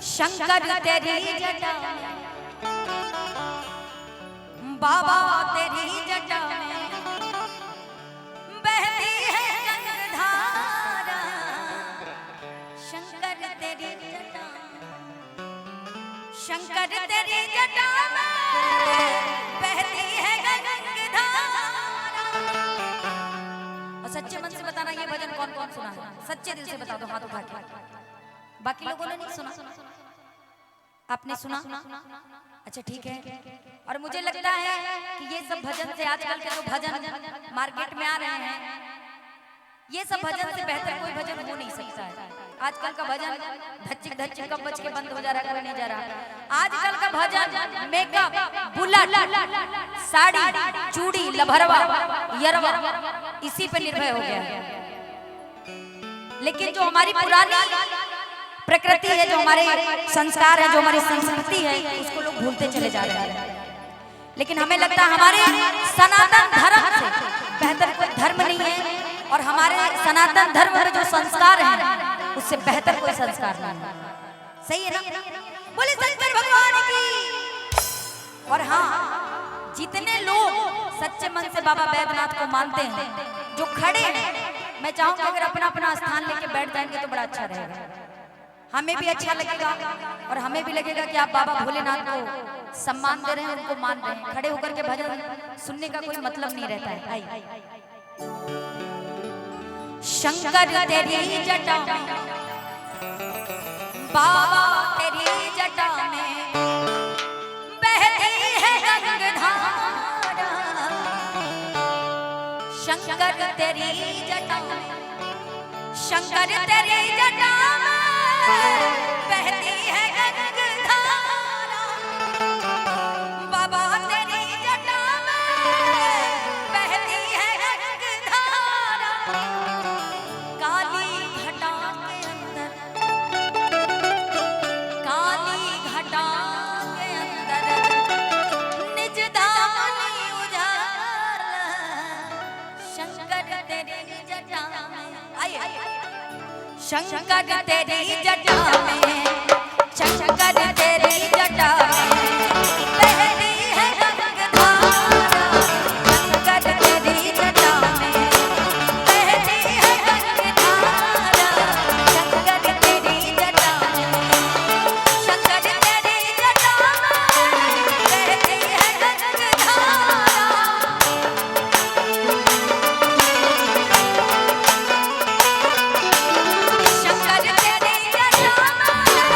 शंकर तेरी जटा में, बाबा तेरी जटा में बहती है गंगाधारा। शंकर तेरी जटा में, शंकर तेरी जटा में बहती है गंगाधारा। और सच्चे मन से बताना ये भजन कौन कौन सुना है? सच्चे दिल से बता दो हाथ उठा के। बाकी लोगों ने नहीं सुना, आपने सुना? अच्छा ठीक है। और मुझे लगता है कि ये सब भजन से, आजकल के जो भजन मार्केट में आ रहे हैं, ये सब भजन से बेहतर कोई भजन हो नहीं सकता है। आजकल का भजन धच्चिक धच्चिक कब बज के बंद हो जा रहा है, कोई नहीं जा रहा। आजकल का भजन मेकअप, बुलेट, साड़ी, चूड़ी, लभरवा, यरवा, इसी पे निर्भर हो गया है। लेकिन जो हमारी पुरानी प्रकृति है, जो हमारे संस्कार है, जो हमारी संस्कृति है, उसको लोग भूलते चले जा रहे हैं। लेकिन हमें लगता है हमारे सनातन धर्म से बेहतर कोई धर्म नहीं है, और हमारे सनातन धर्म में जो संस्कार है उससे बेहतर कोई संस्कार नहीं है। सही है ना? बोले शंकर भगवान की। और हाँ, जितने लोग सच्चे मन से बाबा बैद्यनाथ को मानते हैं, जो खड़े हैं, मैं चाहूंगा अगर अपना अपना स्थान लेके बैठ जाएंगे तो बड़ा अच्छा रहेगा। हमें भी अच्छा लगेगा और हमें भी लगेगा कि आप बाबा भोलेनाथ को सम्मान दे रहे हैं, उनको मान रहे हैं। खड़े होकर के भजन सुनने का कोई मतलब नहीं रहता है। आइए। शंकर तेरी जटा में, बाबा तेरी जटा में बहती है गंगाधारा। शंकर तेरी जटा में, शंकर तेरी जटा में बहती है गंगाधारा। बाबा तेरी जटा में बहती है गंगाधारा। काली घटा के अंदर, काली घटा के अंदर निज दामनी उजाला। शंकर तेरी जटा में, आइए। शंकर तेरी जटा में, शंकर तेरी जटा में बहती है गंगाधारा। शंकर तेरी जटा में बहती है गंगाधारा। शंकर तेरी जटा में, शंकर तेरी जटा में बहती है गंगाधारा। शंकर तेरी जटा में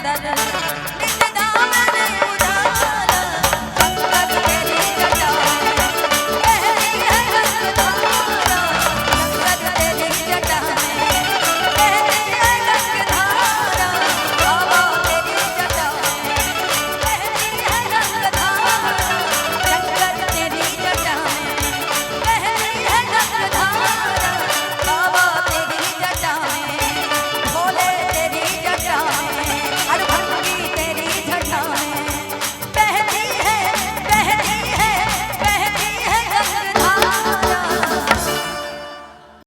अंदर